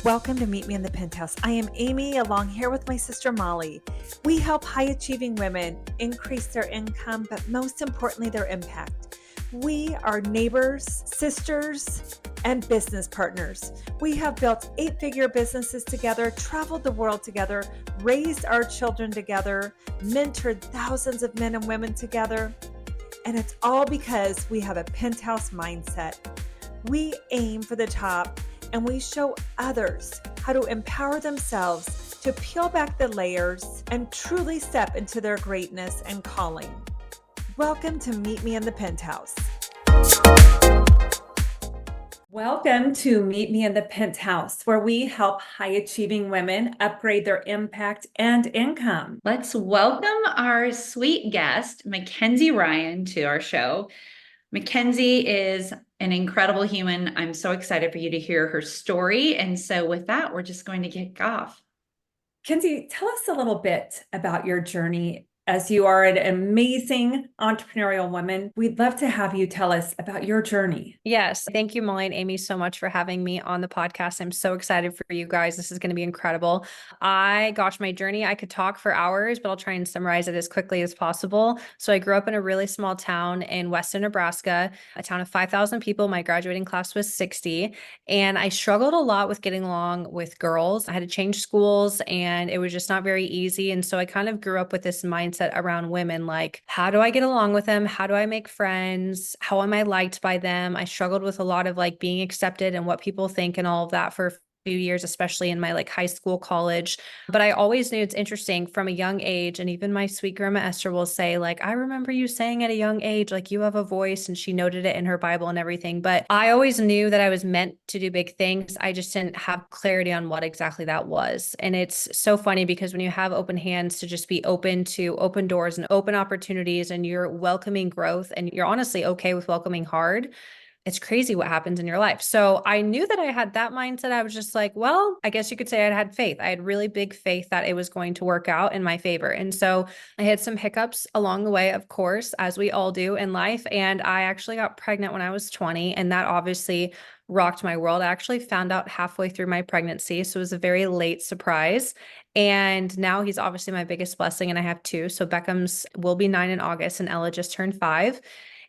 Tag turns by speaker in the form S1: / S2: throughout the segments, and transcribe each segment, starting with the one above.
S1: Welcome to Meet Me in the Penthouse. I am Amy, along here with my sister Molly. We help high-achieving women increase their income, but most importantly, their impact. We are neighbors, sisters, and business partners. We have built 8-figure businesses together, traveled the world together, raised our children together, mentored thousands of men and women together, and it's all because we have a penthouse mindset. We aim for the top, and we show others how to empower themselves to peel back the layers and truly step into their greatness and calling. Welcome to Meet Me in the Penthouse. Welcome to Meet Me in the Penthouse, where we help high-achieving women upgrade their impact and income.
S2: Let's welcome our sweet guest, Mackenzie Ryan, to our show. Mackenzie is an incredible human. I'm so excited for you to hear her story. And so with that, we're just going to kick off.
S1: Mackenzie, tell us a little bit about your journey. As you are an amazing entrepreneurial woman, we'd love to have you tell us about your journey.
S3: Yes. Thank you, Molly and Amy, so much for having me on the podcast. I'm so excited for you guys. This is going to be incredible. Gosh, my journey, I could talk for hours, but I'll try and summarize it as quickly as possible. So I grew up in a really small town in Western Nebraska, a town of 5,000 people. My graduating class was 60. And I struggled a lot with getting along with girls. I had to change schools and it was just not very easy. And so I kind of grew up with this mindset around women, like, how do I get along with them? How do I make friends? How am I liked by them? I struggled with a lot of like being accepted and what people think and all of that for a few years, especially in my like high school, college. But I always knew, it's interesting, from a young age, and even my sweet grandma Esther will say, like, I remember you saying at a young age, like, you have a voice, and she noted it in her Bible and everything. But I always knew that I was meant to do big things. I just didn't have clarity on what exactly that was. And it's so funny because when you have open hands to just be open to open doors and open opportunities, and you're welcoming growth, and you're honestly okay with welcoming hard, it's crazy what happens in your life. So I knew that I had that mindset. I was just like, well, I guess you could say I had faith. I had really big faith that it was going to work out in my favor. And so I had some hiccups along the way, of course, as we all do in life. And I actually got pregnant when I was 20, and that obviously rocked my world. I actually found out halfway through my pregnancy. So it was a very late surprise. And now he's obviously my biggest blessing. And I have two. So Beckham's will be 9 in August and Ella just turned 5.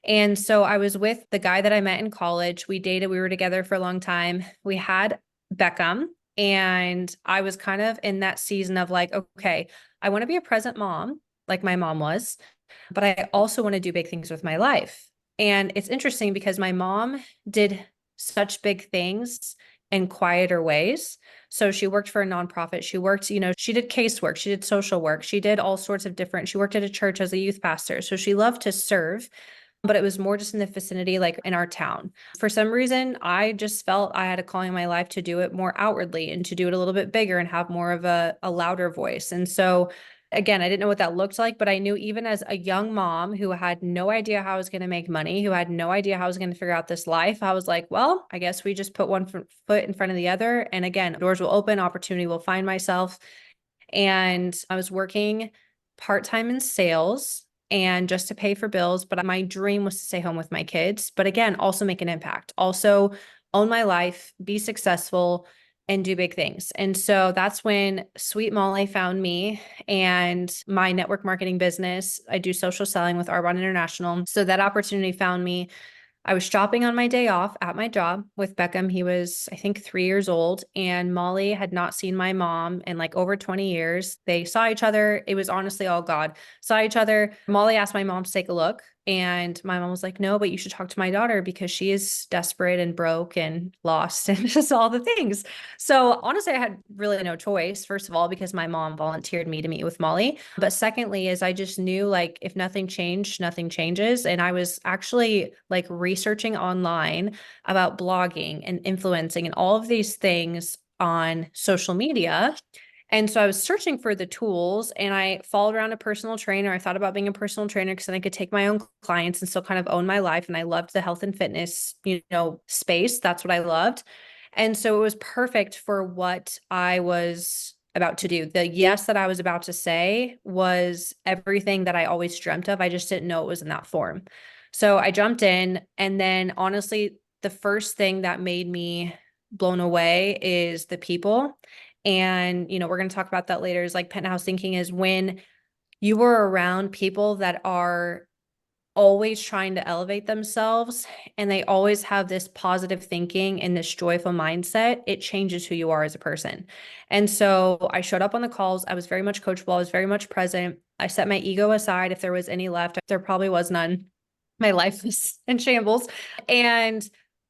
S3: And so I was with the guy that I met in college. We dated, we were together for a long time. We had Beckham, and I was kind of in that season of like, okay, I want to be a present mom, like my mom was, but I also want to do big things with my life. And it's interesting because my mom did such big things in quieter ways. So she worked for a nonprofit. She worked, she did casework. She did social work. She did all sorts of different, she worked at a church as a youth pastor. So she loved to serve, but it was more just in the vicinity, like in our town. For some reason, I just felt I had a calling in my life to do it more outwardly and to do it a little bit bigger and have more of a louder voice. And so again, I didn't know what that looked like, but I knew even as a young mom who had no idea how I was going to make money, who had no idea how I was going to figure out this life, I was like, well, I guess we just put one foot in front of the other. And again, doors will open, opportunity will find myself. And I was working part-time in sales and just to pay for bills. But my dream was to stay home with my kids, but again, also make an impact, also own my life, be successful, and do big things. And so that's when Sweet Molly found me and my network marketing business. I do social selling with Arbonne International. So that opportunity found me. I was shopping on my day off at my job with Beckham. He was, I think, 3 years old, and Molly had not seen my mom in like over 20 years. They saw each other. It was honestly all God. Saw each other. Molly asked my mom to take a look, and my mom was like, no, but you should talk to my daughter because she is desperate and broke and lost and just all the things. So honestly, I had really no choice, first of all, because my mom volunteered me to meet with Molly. But secondly, is I just knew, like, if nothing changed, nothing changes. And I was actually like researching online about blogging and influencing and all of these things on social media. And so I was searching for the tools, and I followed around a personal trainer. I thought about being a personal trainer because then I could take my own clients and still kind of own my life. And I loved the health and fitness, space. That's what I loved. And so it was perfect for what I was about to do. The yes that I was about to say was everything that I always dreamt of. I just didn't know it was in that form. So I jumped in, and then honestly, the first thing that made me blown away is the people. And, we're going to talk about that later, is like penthouse thinking is when you were around people that are always trying to elevate themselves and they always have this positive thinking and this joyful mindset, it changes who you are as a person. And so I showed up on the calls. I was very much coachable. I was very much present. I set my ego aside. If there was any left, there probably was none. My life was in shambles. And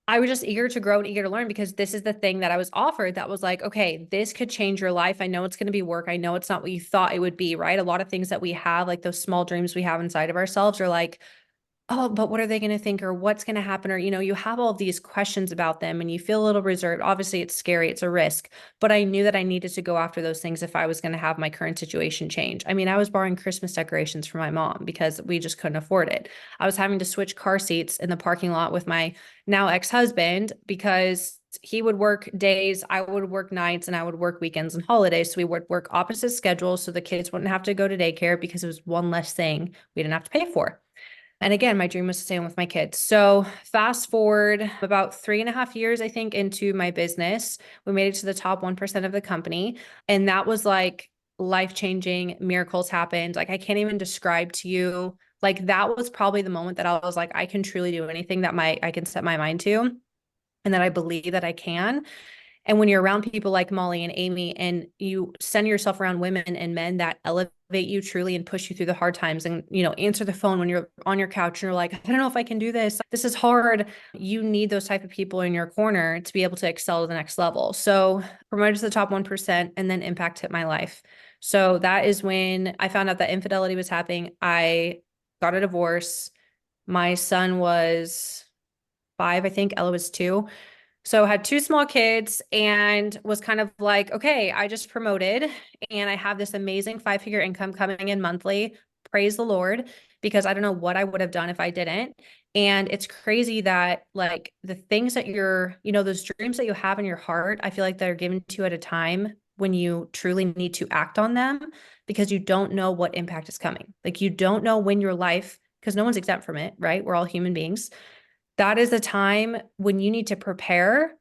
S3: I was just eager to grow and eager to learn, because this is the thing that I was offered that was like, okay, this could change your life. I know it's going to be work. I know it's not what you thought it would be, right? A lot of things that we have, like those small dreams we have inside of ourselves, are like, oh, but what are they going to think, or what's going to happen? Or, you have all these questions about them and you feel a little reserved. Obviously it's scary. It's a risk, but I knew that I needed to go after those things if I was going to have my current situation change. I mean, I was borrowing Christmas decorations from my mom because we just couldn't afford it. I was having to switch car seats in the parking lot with my now ex-husband because he would work days, I would work nights, and I would work weekends and holidays. So we would work opposite schedules so the kids wouldn't have to go to daycare, because it was one less thing we didn't have to pay for. And again, my dream was to stay home with my kids. So fast forward about 3.5 years, I think, into my business, we made it to the top 1% of the company. And that was like life-changing. Miracles happened. Like, I can't even describe to you, like, that was probably the moment that I was like, I can truly do anything that I can set my mind to, and that I believe that I can. And when you're around people like Molly and Amy, and you send yourself around women and men that elevate you truly and push you through the hard times, and, answer the phone when you're on your couch and you're like, I don't know if I can do this. This is hard. You need those type of people in your corner to be able to excel to the next level. So promoted to the top 1%, and then impact hit my life. So that is when I found out that infidelity was happening. I got a divorce. My son was 5, I think. Ella was 2. So I had 2 small kids and was kind of like, okay, I just promoted and I have this amazing 5-figure income coming in monthly. Praise the Lord, because I don't know what I would have done if I didn't. And it's crazy that, like, the things that those dreams that you have in your heart, I feel like they're given to you at a time when you truly need to act on them, because you don't know what impact is coming. Like, you don't know when your life, because no one's exempt from it, right? We're all human beings. That is a time when you need to prepare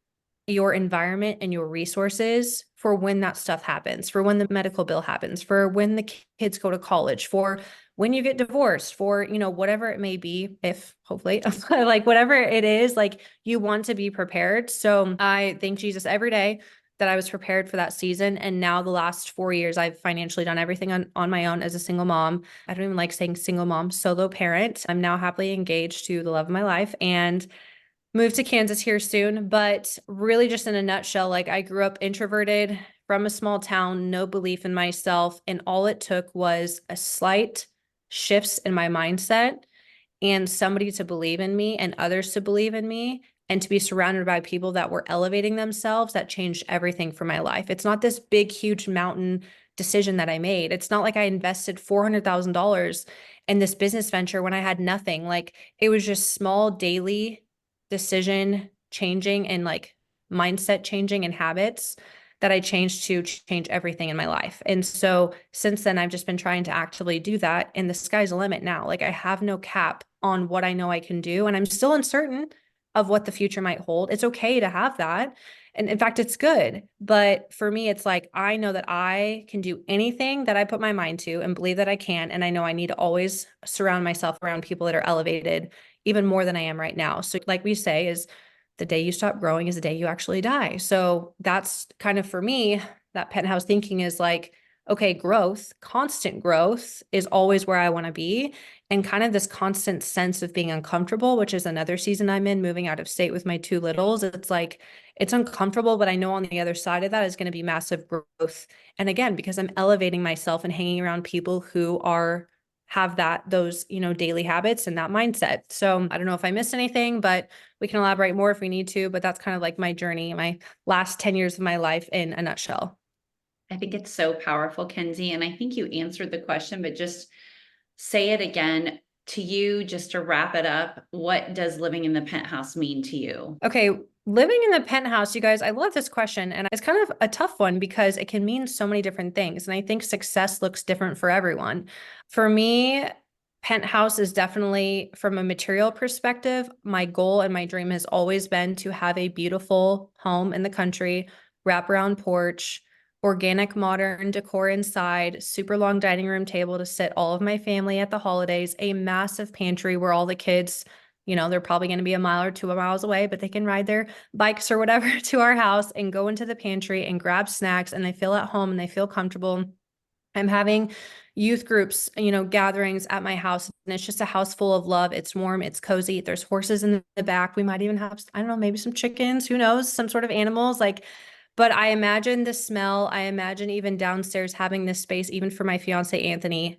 S3: your environment and your resources for when that stuff happens, for when the medical bill happens, for when the kids go to college, for when you get divorced, for, whatever it may be, if hopefully, like, whatever it is, like, you want to be prepared. So I thank Jesus every day that I was prepared for that season. And now the last 4 years, I've financially done everything on my own as a single mom. I don't even like saying single mom, solo parent. I'm now happily engaged to the love of my life and moved to Kansas here soon. But really, just in a nutshell, like, I grew up introverted from a small town, no belief in myself. And all it took was a slight shifts in my mindset and somebody to believe in me and others to believe in me, and to be surrounded by people that were elevating themselves, that changed everything for my life. It's not this big, huge mountain decision that I made. It's not like I invested $400,000 in this business venture when I had nothing. Like, it was just small daily decision changing and, like, mindset changing and habits that I changed to change everything in my life. And so since then, I've just been trying to actively do that. And the sky's the limit now. Like, I have no cap on what I know I can do. And I'm still uncertain of what the future might hold. It's okay to have that. And in fact, it's good. But for me, it's like, I know that I can do anything that I put my mind to and believe that I can. And I know I need to always surround myself around people that are elevated even more than I am right now. So, like we say, is the day you stop growing is the day you actually die. So that's kind of, for me, that penthouse thinking is like, okay, growth, constant growth is always where I want to be. And kind of this constant sense of being uncomfortable, which is another season I'm in, moving out of state with my 2 littles. It's like, it's uncomfortable, but I know on the other side of that is going to be massive growth. And again, because I'm elevating myself and hanging around people who have those, daily habits and that mindset. So I don't know if I missed anything, but we can elaborate more if we need to, but that's kind of like my journey, my last 10 years of my life in a nutshell.
S2: I think it's so powerful, Kenzie. And I think you answered the question, but just say it again to you, just to wrap it up. What does living in the penthouse mean to you?
S3: Okay. Living in the penthouse, you guys, I love this question. And it's kind of a tough one because it can mean so many different things. And I think success looks different for everyone. For me, Penthouse is definitely, from a material perspective, my goal and my dream has always been to have a beautiful home in the country, wraparound porch, organic modern decor inside, super long dining room table to sit all of my family at the holidays, a massive pantry where all the kids, they're probably going to be a mile or 2 miles away, but they can ride their bikes or whatever to our house and go into the pantry and grab snacks, and they feel at home and they feel comfortable. I'm having youth groups, gatherings at my house, and it's just a house full of love. It's warm, it's cozy. There's horses in the back. We might even have, I don't know, maybe some chickens, who knows, some sort of animals. But I imagine the smell. I imagine even downstairs having this space, even for my fiance, Anthony,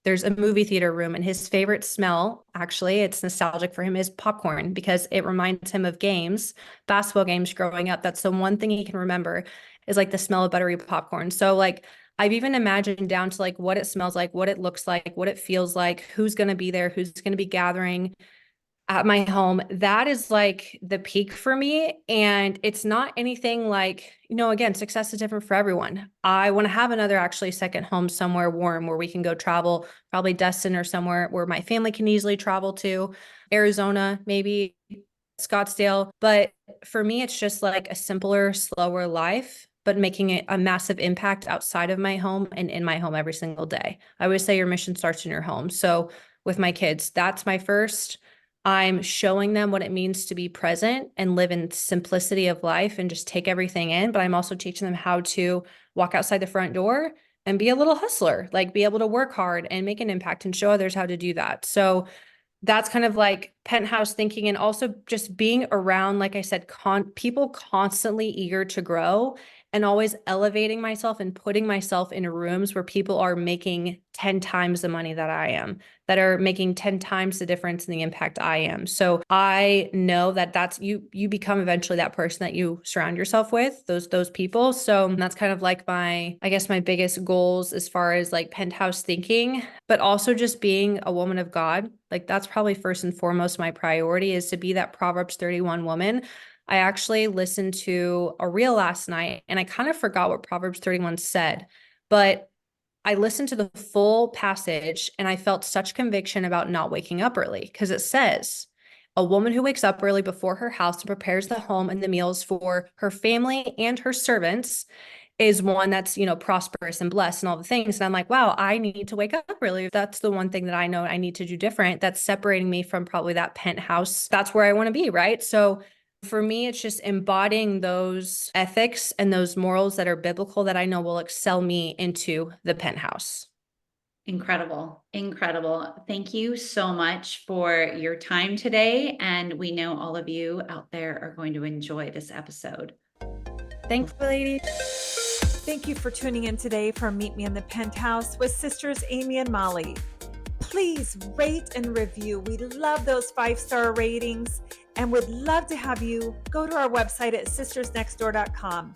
S3: there's a movie theater room, and his favorite smell, actually, it's nostalgic for him, is popcorn, because it reminds him of games, basketball games growing up. That's the one thing he can remember, is the smell of buttery popcorn. So I've even imagined down to what it smells like, what it looks like, what it feels like, who's going to be there, who's going to be gathering at my home. That is the peak for me. And it's not anything again, success is different for everyone. I want to have another actually second home somewhere warm where we can go travel, probably Destin or somewhere where my family can easily travel to, Arizona, maybe Scottsdale. But for me, it's just a simpler, slower life, but making it a massive impact outside of my home and in my home every single day. I always say your mission starts in your home. So with my kids, that's my first. I'm showing them what it means to be present and live in simplicity of life and just take everything in. But I'm also teaching them how to walk outside the front door and be a little hustler, be able to work hard and make an impact and show others how to do that. So that's kind of Penthouse thinking, and also just being around, like I said, people constantly eager to grow, and always elevating myself and putting myself in rooms where people are making 10 times the money that I am, that are making 10 times the difference in the impact I am. So I know that that's you become eventually that person that you surround yourself with, those people. So that's kind of my biggest goals as far as Penthouse thinking, but also just being a woman of God. That's probably first and foremost my priority, is to be that Proverbs 31 woman. I actually listened to a reel last night, and I kind of forgot what Proverbs 31 said, but I listened to the full passage and I felt such conviction about not waking up early, because it says, a woman who wakes up early before her house and prepares the home and the meals for her family and her servants is one that's, prosperous and blessed and all the things. And I'm wow, I need to wake up early. That's the one thing that I know I need to do different. That's separating me from probably that penthouse. That's where I want to be, right? So for me, it's just embodying those ethics and those morals that are biblical that I know will excel me into the penthouse.
S2: Incredible. Incredible. Thank you so much for your time today. And we know all of you out there are going to enjoy this episode.
S3: Thanks, ladies.
S1: Thank you for tuning in today for Meet Me in the Penthouse with Sisters Amy and Molly. Please rate and review. We love those 5-star ratings and would love to have you go to our website at sistersnextdoor.com.